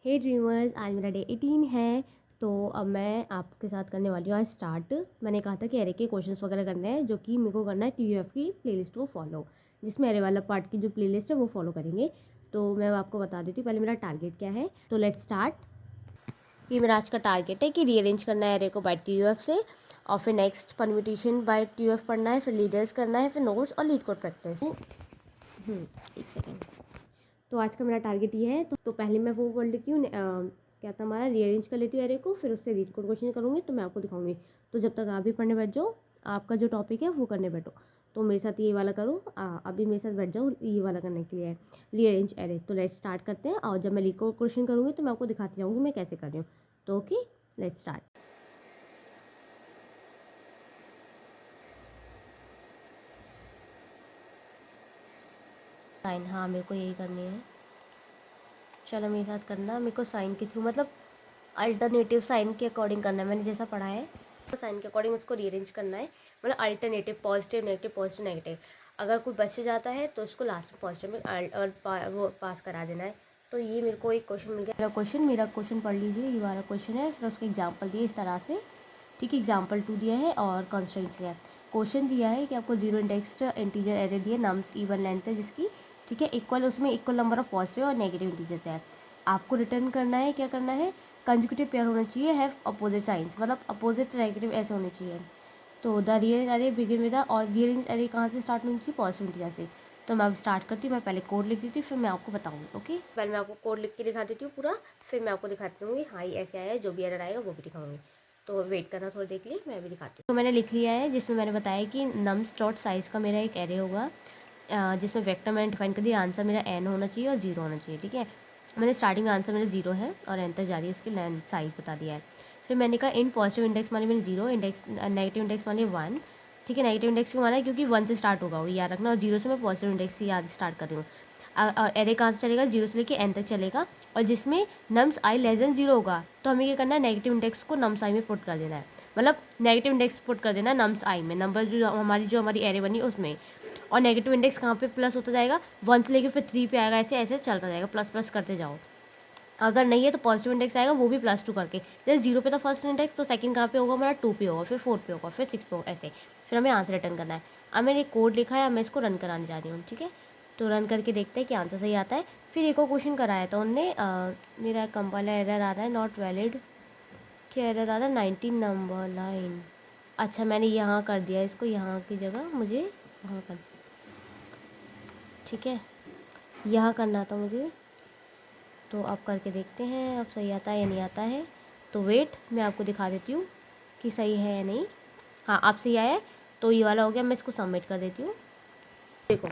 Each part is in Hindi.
हे ड्रीमर्स, आज मेरा डे 18 है। तो अब मैं आपके साथ करने वाली हूँ आज स्टार्ट। मैंने कहा था कि एरे के क्वेश्चंस वगैरह करने हैं, जो कि मेरे को करना है TUF की प्लेलिस्ट को फॉलो, जिसमें एरे वाला पार्ट की जो प्लेलिस्ट है वो फॉलो करेंगे। तो मैं आपको बता देती हूँ पहले मेरा टारगेट क्या है। तो लेट्स स्टार्ट। ये मेरा आज का टारगेट है कि रीअरेंज करना है एरे को बाय TUF से, और फिर नेक्स्ट परम्यूटेशन बाय TUF पढ़ना है, फिर लीडर्स करना है, फिर नोट्स और लीड कोड प्रैक्टिस। एक सेकेंड। तो आज का मेरा टारगेट ये है। तो पहले मैं वो पढ़ लेती हूँ, क्या था हमारा, रीअरेंज कर लेती हूँ एरे को, फिर उससे रीड कोड क्वेश्चन करूँगी, तो मैं आपको दिखाऊंगी। तो जब तक आप भी पढ़ने बैठ जाओ, आपका जो टॉपिक है वो करने बैठो। तो मेरे साथ ये वाला करो, अभी मेरे साथ बैठ जाओ ये वाला करने के लिए, रीअरेंज एरे। तो लेट्स स्टार्ट करते हैं, और जब मैं रीड कोड क्वेश्चन करूँगी तो मैं आपको दिखाती जाऊँगी मैं कैसे कर रही हूँ। तो ओके, लेट्स स्टार्ट। साइन, हाँ मेरे को यही करनी है। चलो मेरे साथ करना, मेरे को साइन के थ्रू, मतलब अल्टरनेटिव साइन के अकॉर्डिंग करना है, मैंने जैसा पढ़ा है तो साइन के अकॉर्डिंग उसको रीअरेंज करना है। मतलब अल्टरनेटिव, पॉजिटिव नेगेटिव, अगर कोई बच जाता है तो उसको लास्ट में पॉजिटिव में वो पास करा देना है। तो ये मेरे को एक क्वेश्चन मिल गया। मेरा क्वेश्चन पढ़ लीजिए, ये वाला क्वेश्चन है। फिर उसके एग्जाम्पल दिए इस तरह से, ठीक है। एग्जाम्पल 2 दिया है और कंस्ट्रेंट्स है। क्वेश्चन दिया है कि आपको 0 इंडेक्स्ड इंटीजर एरे दिए, नम्स इवन लेंथ है जिसकी, ठीक है, इक्वल, उसमें इक्वल नंबर ऑफ पॉजिटिव और नेगेटिव इंटीजर्स है। आपको रिटर्न करना है, क्या करना है, कंजुगेटिव पेयर होना चाहिए, हैव अपोजिट साइंस, मतलब अपोजिट नेगेटिव ऐसे होने चाहिए। तो the real array begin with और रियल एरे कहाँ से स्टार्ट होनी चाहिए, पॉजिटिव इंटीजर से। तो मैं अब स्टार्ट करती हूँ, मैं पहले कोड लिख देती हूँ, फिर मैं आपको बताऊँगी। ओके, पहले मैं आपको कोड लिख के दिखा देती हूँ पूरा, फिर मैं आपको दिखाती हूँ हाँ ये ऐसे आया, जो भी एरर आएगा वो भी दिखाऊंगी। तो वेट करना थोड़ी देख लिए, मैं भी दिखाती हूँ। तो मैंने लिख लिया है, जिसमें मैंने बताया कि नम्स डॉट साइज़ का मेरा एक एरे होगा, जिसमें वेक्टर मैंने डिफाइन कर दिया, आंसर मेरा n होना चाहिए और 0 होना चाहिए, ठीक है। मैंने स्टार्टिंग में आंसर मेरा 0 है और n तक जा रही है, उसकी लेंथ साइज बता दिया है। फिर मैंने कहा इन पॉजिटिव इंडेक्स माने मैंने 0, इंडेक्स नेगेटिव इंडेक्स माने 1, ठीक है। नेगेटिव इंडेक्स क्यों माना है, क्योंकि 1 से स्टार्ट होगा वो याद रखना, और 0 से मैं पॉजिटिव इंडेक्स से याद स्टार्ट कर रही हूँ। और एरे कहाँ से चलेगा, 0 से लेके n तक चलेगा, और जिसमें नम्स i लेस देन 0 होगा तो हमें ये करना है, नेगेटिव इंडेक्स को नम्स i में पुट कर देना है। मतलब नेगेटिव इंडेक्स पुट कर देना है नम्स i में, नंबर जो हमारी एरे बनी उसमें। और नेगेटिव इंडेक्स कहाँ पे प्लस होता जाएगा, 1 से लेकर फिर 3 पे आएगा, ऐसे ऐसे चलता जाएगा, प्लस प्लस करते जाओ। अगर नहीं है तो पॉजिटिव इंडेक्स आएगा, वो भी +2 करके। जैसे 0 पे था फर्स्ट इंडेक्स, तो सेकंड कहाँ पे होगा हमारा, 2 पे होगा, फिर 4 पे होगा, फिर 6 पे होगा, ऐसे। फिर हमें आंसर रिटर्न करना है। अब मैंने कोड लिखा है, अब मैं इसको रन कराने जा रही हूँ, ठीक है। तो रन करके देखते हैं कि आंसर सही आता है। फिर एक और क्वेश्चन कराया था उनने, मेरा कंपाइलर एरर आ रहा है, नॉट वैलिड, क्या एरर आ रहा है, 19 नंबर लाइन। अच्छा मैंने यहाँ कर दिया इसको, यहाँ की जगह मुझे वहाँ कर, ठीक है, यहाँ करना था मुझे। तो अब करके देखते हैं अब सही आता है या नहीं आता है। तो वेट, मैं आपको दिखा देती हूँ कि सही है या नहीं। हाँ अब सही आया है, तो ये वाला हो गया, मैं इसको सबमिट कर देती हूँ। देखो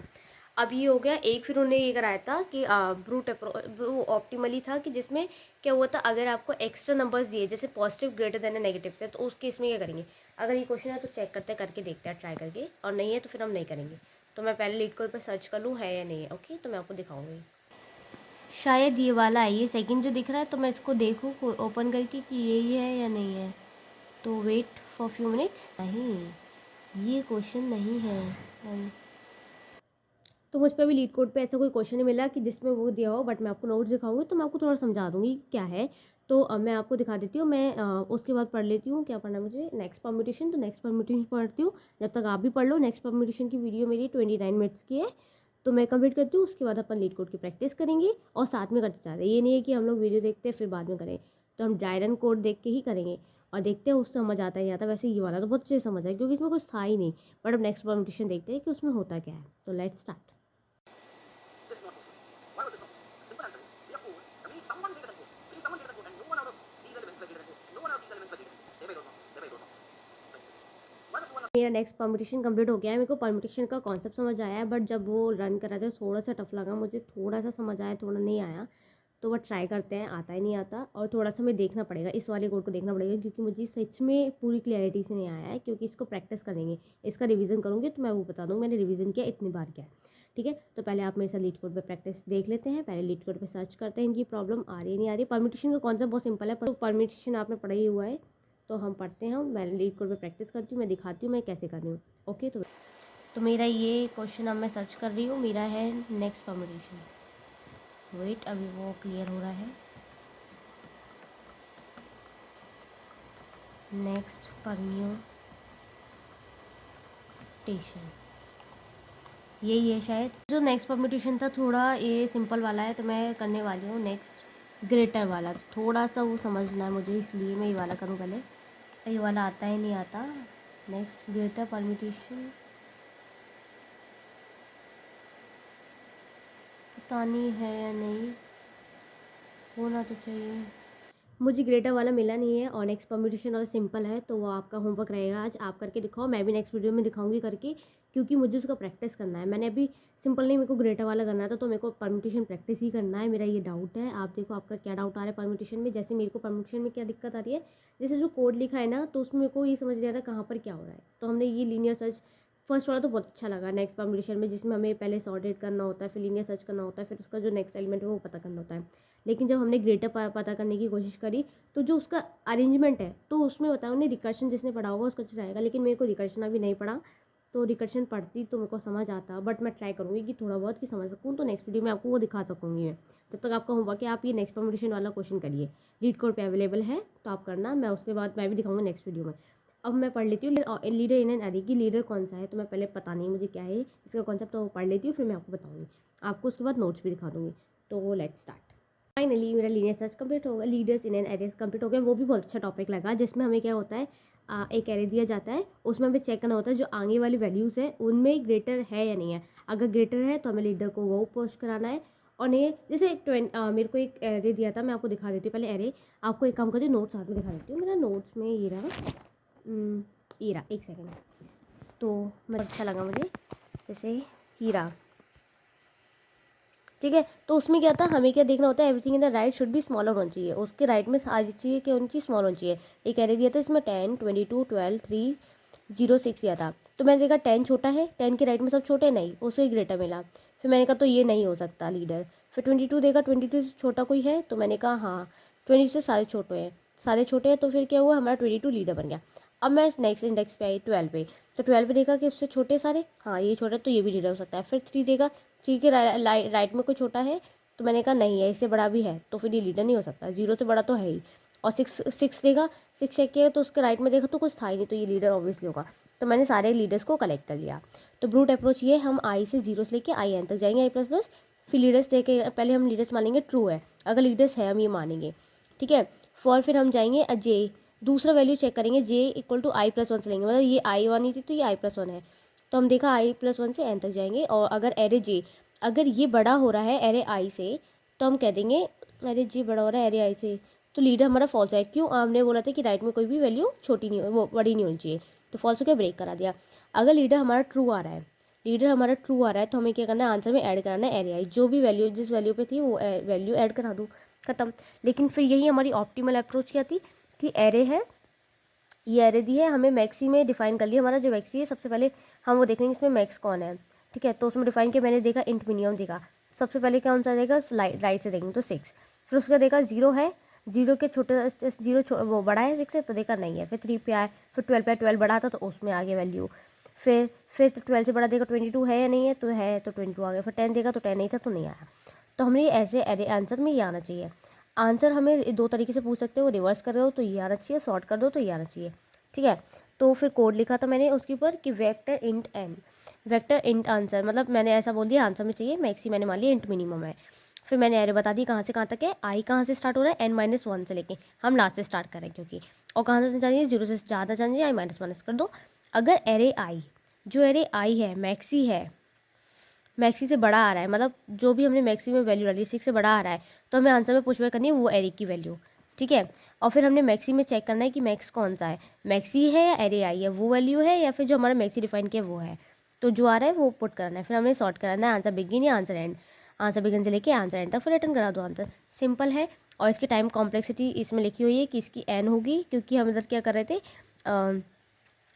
अब ये हो गया एक। फिर उन्होंने ये कराया था कि ब्रू ऑप्टिमली था, कि जिसमें क्या हुआ था, अगर आपको एक्स्ट्रा नंबर्स दिए, जैसे पॉजिटिव ग्रेटर देन है नेगेटिव से, तो उस केस में क्या करेंगे। अगर ये क्वेश्चन है तो चेक करते हैं, करके देखते हैं ट्राई करके, और नहीं है तो फिर हम नहीं करेंगे। तो मैं पहले लीड कोड पर सर्च कर लूँ है या नहीं है। ओके, तो मैं आपको दिखाऊंगी। शायद ये वाला है, ये सेकंड जो दिख रहा है, तो मैं इसको देखूँ ओपन करके कि यही है या नहीं है। तो वेट फॉर फ्यू मिनट्स। नहीं, ये क्वेश्चन नहीं है। तो मुझ पर भी लीड कोड पे ऐसा कोई क्वेश्चन नहीं मिला कि जिसमें वो दिया हो, बट मैं आपको नोट्स दिखाऊंगी तो मैं आपको थोड़ा समझा दूंगी क्या है। तो मैं आपको दिखा देती हूँ। मैं उसके बाद पढ़ लेती हूँ, क्या पढ़ना है मुझे, नेक्स्ट परम्यूटेशन। तो नेक्स्ट परम्यूटेशन पढ़ती हूँ, जब तक आप भी पढ़ लो। नेक्स्ट परम्यूटेशन की वीडियो मेरी 29 मिनट्स की है, तो मैं कंप्लीट करती हूँ। उसके बाद अपन लीड कोड की प्रैक्टिस करेंगे और साथ में करते जाते हैं। ये नहीं है कि हम लोग वीडियो देखते हैं फिर बाद में करें, तो हम ड्राई रन कोड देख के ही करेंगे और देखते हैं उससे समझ आता है नहीं आता। वैसे ये वाला तो बहुत अच्छे से समझ है, क्योंकि इसमें कुछ था ही नहीं। बट अब नेक्स्ट परम्यूटेशन देखते हैं कि उसमें होता क्या है। तो let's start. This is not possible. Why was this not possible? The simple answer is we are 4 and we need someone greater than 4. We need someone greater than 4 and no one out of these elements were greater than 4. No one out of these elements were greater than 4. Thereby it was not possible. Thereby it was not possible. So yes. Why was 1 मेरा नेक्स्ट परम्यूटेशन कंप्लीट हो गया है। मेरे को परम्यूटेशन का कॉन्सेप्ट समझ आया है, बट जब वो रन कर रहे थे थोड़ा सा टफ लगा मुझे, थोड़ा सा समझ आया, थोड़ा नहीं आया। तो वह ट्राई करते हैं, आता ही नहीं आता, और थोड़ा सा हमें देखना पड़ेगा, इस वाले कोड को देखना पड़ेगा, क्योंकि मुझे सच में पूरी क्लैरिटी से नहीं आया है। क्योंकि इसको प्रैक्टिस करेंगे, इसका रिवीजन करूँगी तो मैं वो बता दूँगी मैंने रिवीजन किया इतनी बार क्या है, ठीक है। तो पहले आप मेरे साथ लीड कोड पे प्रैक्टिस देख लेते हैं। पहले लीड कोड पे सर्च करते हैं इनकी प्रॉब्लम आ रही है नहीं आ रही। परम्यूटेशन का कॉन्सेप्ट बहुत सिंपल है, पर परम्यूटेशन आपने पढ़ा ही हुआ है, तो हम पढ़ते हैं। मैं लीड कोड पे प्रैक्टिस करती हूँ, मैं दिखाती हूँ मैं कैसे कर रही हूँ। ओके, तो मेरा ये क्वेश्चन अब मैं सर्च कर रही हूँ, मेरा है नेक्स्ट परम्यूटेशन। वेट, अभी वो क्लियर हो रहा है। नेक्स्ट परम्यूटेशन, यही है शायद। जो नेक्स्ट परम्यूटेशन था थोड़ा ये सिंपल वाला है, तो मैं करने वाली हूँ नेक्स्ट ग्रेटर वाला। थोड़ा सा वो समझना है मुझे, इसलिए मैं ये वाला करूँ पहले। ये वाला आता ही नहीं आता। नेक्स्ट ग्रेटर परम्यूटेशन, पता नहीं है या नहीं, होना तो चाहिए। मुझे ग्रेटर वाला मिला नहीं है और नेक्स्ट परम्यूटेशन वाला सिंपल है, तो वो आपका होमवर्क रहेगा आज। आप करके दिखाओ, मैं भी नेक्स्ट वीडियो में दिखाऊंगी करके, क्योंकि मुझे उसका प्रैक्टिस करना है। मैंने अभी सिंपल नहीं, मेरे को ग्रेटर वाला करना था, तो मेरे को परम्यूटेशन प्रैक्टिस ही करना है। मेरा ये डाउट है, आप देखो आपका क्या डाउट आ रहा है परम्यूटेशन में। जैसे मेरे को परम्यूटेशन में क्या दिक्कत आ रही है, जैसे जो कोड लिखा है ना, तो उसमें मेरे को ये समझ नहीं आ रहा कहाँ पर क्या हो रहा है। तो हमने ये लीनियर सर्च फर्स्ट वाला तो बहुत अच्छा लगा नेक्स्ट परम्यूटेशन में, जिसमें हमें पहले सॉर्टेड करना होता है, फिर लीनियर सर्च करना होता है, फिर उसका जो नेक्स्ट एलिमेंट है वो पता करना होता है। लेकिन जब हमने ग्रेटर पता करने की कोशिश करी, तो जो उसका अरेंजमेंट है, तो उसमें बताओ नहीं, रिकर्शन जिसने पढ़ा होगा उसको अच्छा आएगा। लेकिन मेरे को रिकर्शन अभी नहीं पढ़ा, तो रिकर्शन पढ़ती तो मेरे को समझ आता, बट मैं ट्राई करूँगी कि थोड़ा बहुत कि समझ सकूँ, तो नेक्स्ट वीडियो में आपको वो दिखा सकूँगी मैं। तब तक आपका होमवर्क है, आप ये नेक्स्ट परम्यूटेशन वाला क्वेश्चन करिए। लीड कोड पे अवेलेबल है, तो आप करना। मैं उसके बाद मैं भी दिखाऊंगी नेक्स्ट वीडियो में। अब मैं पढ़ लेती हूँ लीडर इन एन एरे की। लीडर कौन सा है, तो मैं पहले पता नहीं मुझे क्या है इसका कॉन्सेप्ट, तो पढ़ लेती हूँ, फिर मैं आपको बताऊँगी। आपको उसके बाद नोट्स भी दिखा दूँगी। तो लेट्स स्टार्ट। फाइनली मेरा लीनियर सर्च कंप्लीट हो गया, leaders in an arrays complete हो गया। वो भी बहुत अच्छा टॉपिक लगा, जिसमें हमें क्या होता है, एक एरे दिया जाता है, उसमें हमें चेक करना होता है जो आगे वाली वैल्यूज़ है उनमें ग्रेटर है या नहीं है। अगर ग्रेटर है तो हमें लीडर को वो पोस्ट कराना है। और नहीं, जैसे मेरे को एक एरे दिया था, मैं आपको दिखा देती हूँ पहले एरे। आपको एक काम करती हूँ, नोट्स साथ में दिखा देती हूँ। मेरा नोट्स में ये रहा, एक सेकेंड। तो मेरा अच्छा लगा मुझे, जैसे हीरा, ठीक है। तो उसमें क्या था, हमें क्या देखना होता है, everything in the right should be smaller होना चाहिए। उसके राइट में सारी चीज़ें क्या होनी चाहिए, स्मॉल होनी चाहिए। एक एरे दिया था इसमें 10, 22, 12, 3, 0, 6 दिया था। तो मैंने देखा 10 छोटा है, 10 के राइट में सब छोटे, नहीं, उसे ग्रेटर मिला। फिर मैंने कहा तो ये नहीं हो सकता लीडर। फिर 22 देखा, 22 से छोटा कोई है, तो मैंने कहा हाँ, 22 से सारे छोटे हैं, सारे छोटे हैं। तो फिर क्या हुआ, हमारा 22 लीडर बन गया। अब मैं नेक्स्ट इंडेक्स पे आई 12 पे, तो 12 पे देखा कि उससे छोटे सारे, हाँ ये छोटा है, तो ये भी लीडर हो सकता है। फिर 3 देखा, 3 के राइट में कोई छोटा है, तो मैंने कहा नहीं है, इससे बड़ा भी है, तो फिर ये लीडर नहीं हो सकता, 0 से बड़ा तो है ही। और 6 देखा, 6 चेक किया, तो उसके राइट में देखा तो कुछ था ही नहीं, तो ये लीडर ऑब्वियसली होगा। तो मैंने सारे लीडर्स को कलेक्ट कर लिया। तो ब्रूट अप्रोच ये, हम आई से 0 से लेके आई एन तक जाएंगे, आई प्लस प्लस। फिर लीडर्स देके पहले हम लीडर्स मानेंगे ट्रू है, अगर लीडर्स है हम ये मानेंगे, ठीक है। फॉर फिर हम जाएंगे जे, दूसरा वैल्यू चेक करेंगे, J equal to I plus one से लेंगे, मतलब ये आई वन ही थी तो ये आई प्लस वन है। तो हम देखा आई प्लस वन से एन तक जाएंगे। और अगर एरे जे, अगर ये बड़ा हो रहा है एरे आई से, तो हम कह देंगे एरे जे बड़ा हो रहा है एरे आई से, तो लीडर हमारा फॉल्स है। क्यों, हमने बोला था कि राइट में कोई भी वैल्यू छोटी नहीं, वो बड़ी नहीं होनी चाहिए, तो फॉल्स हो गया, ब्रेक करा दिया। अगर लीडर हमारा ट्रू आ रहा है, लीडर हमारा ट्रू आ रहा है, तो हमें क्या करना है, आंसर में ऐड कराना है एरे आई। जो भी वैल्यू जिस वैल्यू पे थी वो वैल्यू ऐड करा दूँ, खत्म। लेकिन फिर यही हमारी ऑप्टिमल अप्रोच क्या थी कि एरे है, ये एरे दी है, हमें मैक्सी में डिफाइन कर लिया। हमारा जो मैक्सी है, सबसे पहले हम वो देखेंगे इसमें मैक्स कौन है, ठीक है। तो उसमें डिफाइन किया, मैंने देखा इंट मिनिमम देखा, सबसे पहले कौन सा देगा, राइट से देखेंगे तो 6। फिर उसका देखा 0 है, 0 के छोटे 0 वो बड़ा है 6 से, तो देखा नहीं है। फिर 3 पे आए, फिर 12 पे, 12 बड़ा था तो उसमें आ गया वैल्यू। फिर 12 से बड़ा देखा 22 है या नहीं है, तो है, तो 22 आ गया। फिर 10 देखा तो 10 नहीं था, तो नहीं आया। तो हमने ऐसे एरे आंसर में ये आना चाहिए। आंसर हमें 2 तरीके से पूछ सकते हो, रिवर्स कर दो तो ये आना चाहिए, सॉर्ट कर दो तो ये आना चाहिए, ठीक है। तो फिर कोड लिखा था मैंने उसके ऊपर कि vector int n, vector int answer, मतलब मैंने ऐसा बोल दिया आंसर में चाहिए मैक्सी, मैंने मान लिया इंट मिनिमम है। फिर मैंने एरे बता दी कहाँ से कहाँ तक है, आई कहाँ से स्टार्ट हो रहा है, n-1 से लेके, हम लास्ट से स्टार्ट करें क्योंकि, और कहाँ से जानिए, 0 से ज़्यादा जानिए, i-1 कर दो। अगर एरे आई, जो एरे आई है मैक्सी है, मैक्सी से बड़ा आ रहा है, मतलब जो भी हमने मैक्सी में वैल्यू डाली 6 से बड़ा आ रहा है, तो हमें आंसर में पुशबैक करनी है वो एरे की वैल्यू, ठीक है। और फिर हमने मैक्सी में चेक करना है कि मैक्स कौन सा है, मैक्सी है या एरे आई है, वो वैल्यू है या फिर जो हमारा मैक्सी डिफाइन किया वो है। तो जो आ रहा है वो पुट करना है। फिर हमें सॉर्ट कराना है आंसर बिगिन या आंसर एंड, आंसर बिगिन से लेके आंसर एंड तक, फिर रिटर्न करा दो आंसर, सिंपल है। और इसकी टाइम कॉम्प्लेक्सिटी इसमें लिखी हुई है कि इसकी एन होगी, क्योंकि हम इधर क्या कर रहे थे,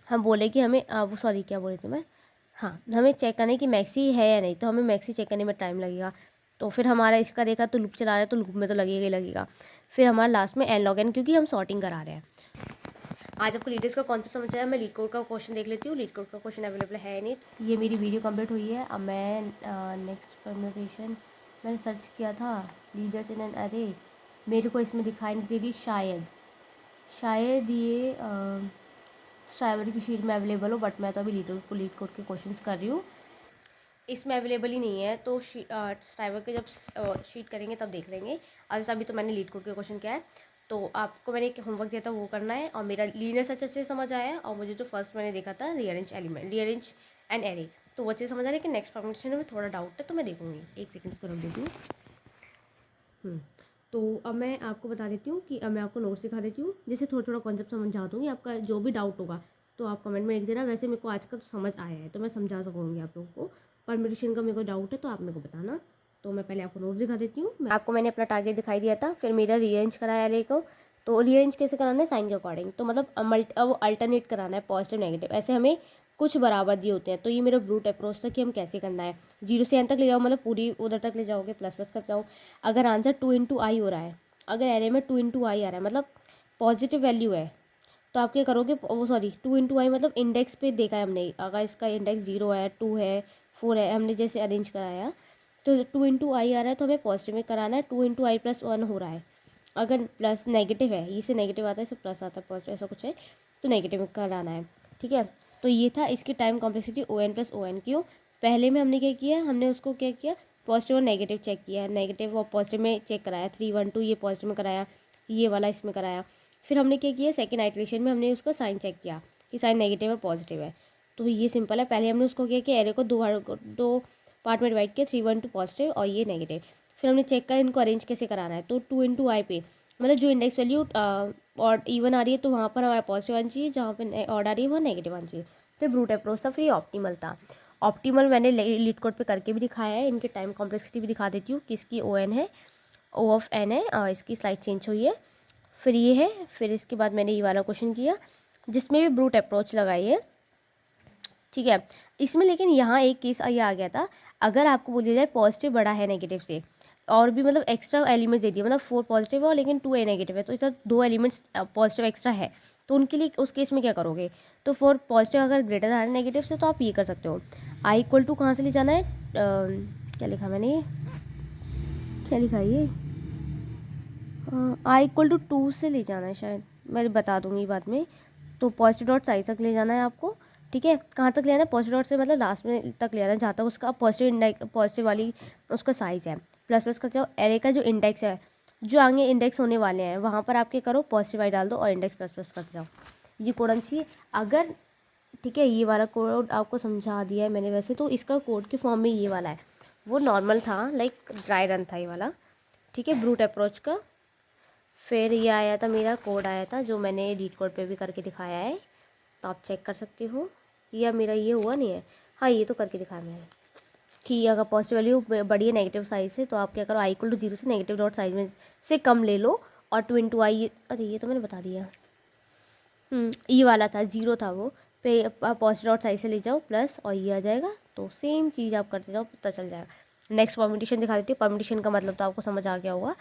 हम बोले कि हमें वो सॉरी क्या बोले थे मैं, हाँ, हमें चेक करना है कि मैक्सी है या नहीं, तो हमें मैक्सी चेक करने में टाइम लगेगा। तो फिर हमारा इसका देखा तो लूप चला रहा है, तो लूप में तो लगेगा ही लगेगा। फिर हमारा लास्ट में एन लॉग एन, क्योंकि हम सॉर्टिंग करा रहे हैं। आज आपको लीडर्स का कॉन्सेप्ट समझ आया। मैं लीड कोड का क्वेश्चन देख लेती हूँ, लीड कोड का क्वेश्चन अवेलेबल है नहीं। ये मेरी वीडियो कंप्लीट हुई है। अब मैं नेक्स्ट परम्यूटेशन मैंने सर्च किया था, लीडर्स इन एन अरे, मेरे को इसमें दिखाई नहीं दे रही शायद, शायद ये स्ट्राइवर की शीट में अवेलेबल हो, बट मैं तो अभी लीड कोड के क्वेश्चंस कर रही हूँ। इसमें अवेलेबल ही नहीं है, तो स्ट्राइवर के जब शीट करेंगे तब देख लेंगे। अभी तो मैंने लीड कोड के क्वेश्चन किया है, तो आपको मैंने एक होमवर्क दिया था वो करना है। और मेरा लीनियर सर्च अच्छे से समझ आया, और मुझे जो फर्स्ट मैंने देखा था रीअरेंज एंड एरे, तो वो अच्छे से समझ आ रहा है। कि नेक्स्ट परमुटेशन में थोड़ा डाउट है, तो मैं देखूँगी। एक सेकेंड इसको रख देती हूँ। तो अब मैं आपको बता देती हूँ कि अब मैं आपको नोट्स दिखा देती हूँ, जिससे थोड़ा थोड़ा कॉन्सेप्ट समझा दूँगी। आपका जो भी डाउट होगा तो आप कमेंट में लिख देना। वैसे मेरे को आज का तो समझ आया है, तो मैं समझा सकूँगी आप लोगों को। परमिटेशन का मेरे को डाउट है तो आप मेरे को बताना। तो मैं पहले आपको नोट्स दिखा देती हूँ। आपको मैंने अपना टारगेट दिखाई दिया था, फिर मेरा रीअरेंज कराया एरे को। तो रीअरेंज कैसे कराना है? साइन के अकॉर्डिंग। तो मतलब वो अल्टरनेट कराना है, पॉजिटिव नेगेटिव, ऐसे हमें कुछ बराबर दिए होते हैं। तो ये मेरा ब्रूट अप्रोच था कि हम कैसे करना है। 0 से n तक ले जाओ, मतलब पूरी उधर तक ले जाओगे, प्लस प्लस कर जाओ। अगर आंसर 2 इंटू आई हो रहा है, अगर एरे में 2 इंटू आई आ रहा है, मतलब पॉजिटिव वैल्यू है, तो आप क्या करोगे? वो सॉरी 2 इंटू आई मतलब इंडेक्स पे देखा है हमने। अगर इसका इंडेक्स 0 है, 2 है, 4 है, हमने जैसे अरेंज कराया, तो 2 इंटू आई आ रहा है तो हमें पॉजिटिव में कराना है। 2 इंटू आई प्लस 1 हो रहा है। अगर प्लस नेगेटिव है, ये से नेगेटिव आता है, इसे प्लस आता है, पॉजिटिव ऐसा कुछ है, तो नेगेटिव में कराना है। ठीक है, तो ये था इसकी time complexity O n plus O n. क्यों? पहले में हमने क्या किया, हमने उसको क्या किया, पॉजिटिव और नेगेटिव चेक किया। नेगेटिव और पॉजिटिव में चेक कराया, 3 1 2 ये पॉजिटिव में कराया, ये वाला इसमें कराया। फिर हमने क्या किया, सेकंड आइटरेशन में हमने उसका साइन चेक किया कि साइन नेगेटिव है पॉजिटिव है। तो ये सिंपल है। पहले हमने उसको क्या किया, एरे को दो पार्ट में डिवाइड किया, 3 1 2 पॉजिटिव और ये नेगेटिव। फिर हमने चेक किया इनको अरेंज कैसे कराना है। तो 2 इंटू आई पे मतलब जो इंडेक्स वैल्यू और इवन आ रही है तो वहाँ पर हमारा पॉजिटिव आना चाहिए, जहाँ पे ऑड आ रही है वहाँ नेगेटिव आना चाहिए। तो ब्रूट अप्रोच था, फिर ऑप्टिमल था। ऑप्टिमल मैंने लीड कोड पे करके भी दिखाया है। इनके टाइम कॉम्प्लेक्सिटी भी दिखा देती हूँ कि इसकी ओ एन है, ओ ऑफ एन है, और इसकी स्लाइड चेंज हुई है। फिर ये है, फिर इसके बाद मैंने ये वाला क्वेश्चन किया जिसमें भी ब्रूट अप्रोच लगाई है। ठीक है, इसमें लेकिन यहाँ एक केस ये आ गया था, अगर आपको बोल दिया जाए पॉजिटिव बड़ा है नेगेटिव से, और भी मतलब एक्स्ट्रा एलिमेंट्स दे दिए, मतलब 4 पॉजिटिव है और लेकिन 2 ए नेगेटिव है, तो इसका 2 एलिमेंट्स पॉजिटिव एक्स्ट्रा है, तो उनके लिए उस केस में क्या करोगे? तो 4 पॉजिटिव अगर ग्रेटर है नेगेटिव से, तो आप ये कर सकते हो। आई इक्वल टू कहाँ से ले जाना है, क्या लिखा मैंने, क्या लिखा ये, आई इक्वल टू 2 से ले जाना है शायद, मैं बता दूंगी बाद में। तो पॉजिटिव डॉट साइज तक ले जाना है आपको। ठीक है, कहाँ तक ले जाना है? पॉजिटिव डॉट से मतलब लास्ट में तक ले जाना है, जहाँ तक उसका पॉजिटिव वाली उसका साइज़ है। प्लस प्लस कर जाओ, एरे का जो इंडेक्स है, जो आगे इंडेक्स होने वाले हैं वहाँ पर आप क्या करो, पॉजिटिव आई डाल दो और इंडेक्स प्लस प्लस करते जाओ। ये कोड चाहिए अगर, ठीक है, ये वाला कोड आपको समझा दिया है मैंने। वैसे तो इसका कोड के फॉर्म में ये वाला है, वो नॉर्मल था, लाइक ड्राई रन था ये वाला। ठीक है, ब्रूट अप्रोच का। फिर ये आया था, मेरा कोड आया था जो मैंने लीड कोड पे भी करके दिखाया है, तो आप चेक कर सकते हो। या मेरा ये हुआ नहीं है, हाँ ये तो करके दिखाया मैंने, कि अगर पॉजिटिव वैल्यू बड़ी है नेगेटिव साइज से, तो आप क्या करो, आई इक्वल टू 0 से नेगेटिव डॉट साइज में से कम ले लो, और 2 इंटू आई, अरे ये तो मैंने बता दिया, ये वाला था 0 था वो, पे पॉजिटिव डॉट साइज से ले जाओ प्लस, और ये आ जाएगा। तो सेम चीज़ आप करते जाओ, पता चल जाएगा। नेक्स्ट परम्यूटेशन दिखा देती हूँ। परम्यूटेशन का मतलब तो आपको समझ आ गया होगा।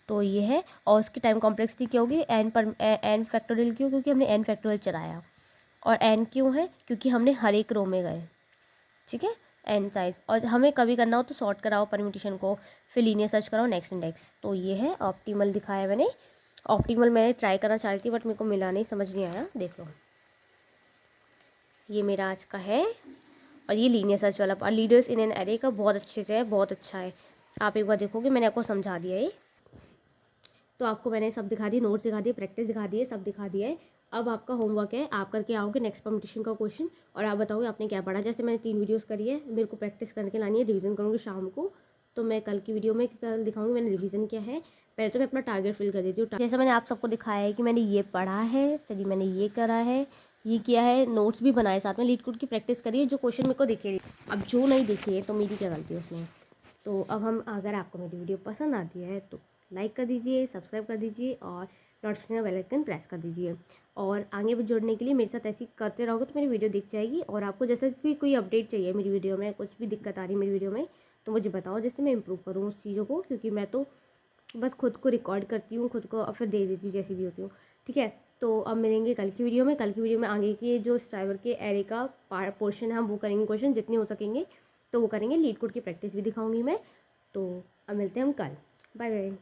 तो ये है, और उसकी टाइम कॉम्प्लेक्सिटी क्या होगी, एन फैक्टोरियल क्यों, क्योंकि हमने एन फैक्टोरियल चलाया। और एन क्यों है, क्योंकि हमने हर एक रो में गए। ठीक है, एन साइज, और हमें कभी करना हो तो सॉर्ट कराओ परम्यूटेशन को, फिर लीनियर सर्च कराओ नेक्स्ट इंडेक्स। तो ये है ऑप्टिमल दिखाया मैंने। ऑप्टिमल मैंने ट्राई करना चाह रही थी, बट मेरे को मिला नहीं, समझ नहीं आया। देख लो, ये मेरा आज का है, और ये लीनियर सर्च वाला part leaders in an array का बहुत अच्छे से है, बहुत अच्छा है। आप एक बार देखोगे, मैंने आपको समझा दिया है। तो आपको मैंने सब दिखा दिए, नोट्स दिखा दिए, प्रैक्टिस दिखा दिए, सब दिखा दिया है। अब आपका होमवर्क है, आप करके आओगे नेक्स्ट परम्यूटेशन का क्वेश्चन, और आप बताओगे आपने क्या पढ़ा। जैसे मैंने 3 वीडियोस करी है, मेरे को प्रैक्टिस करके लानी है, रिवीजन करूँगी शाम को। तो मैं कल की वीडियो में कल दिखाऊंगी मैंने रिवीजन किया है। पहले तो मैं अपना टारगेट फिल कर देती हूँ। जैसे मैंने आप सबको दिखाया है कि मैंने ये पढ़ा है, फिर मैंने ये करा है, ये किया है, नोट्स भी बनाए, साथ में लीड कोड की प्रैक्टिस करी है, जो क्वेश्चन मेरे को दिखे। अब जो नहीं दिखे तो मेरी क्या गलती है उसमें। तो अब हम, अगर आपको मेरी वीडियो पसंद आती है तो लाइक कर दीजिए, सब्सक्राइब कर दीजिए, और नोटिफिकेशन बेल आइकन प्रेस कर दीजिए। और आगे भी जुड़ने के लिए मेरे साथ ऐसी करते रहोगे तो मेरी वीडियो दिख जाएगी। और आपको जैसे कि कोई अपडेट चाहिए मेरी वीडियो में, कुछ भी दिक्कत आ रही है मेरी वीडियो में, तो मुझे बताओ, जिससे मैं इंप्रूव करूँ उस चीज़ों को। क्योंकि मैं तो बस खुद को रिकॉर्ड करती हूँ, खुद को और फिर दे देती हूँ जैसी भी होती हूँ। ठीक है, तो अब मिलेंगे कल की वीडियो में। कल की वीडियो में आगे के जो स्ट्राइवर के एरे का पोर्शन है हम वो करेंगे, क्वेश्चन जितने हो सकेंगे तो वो करेंगे। लीड कोड की प्रैक्टिस भी दिखाऊंगी मैं। तो अब मिलते हैं हम कल। Bye bye.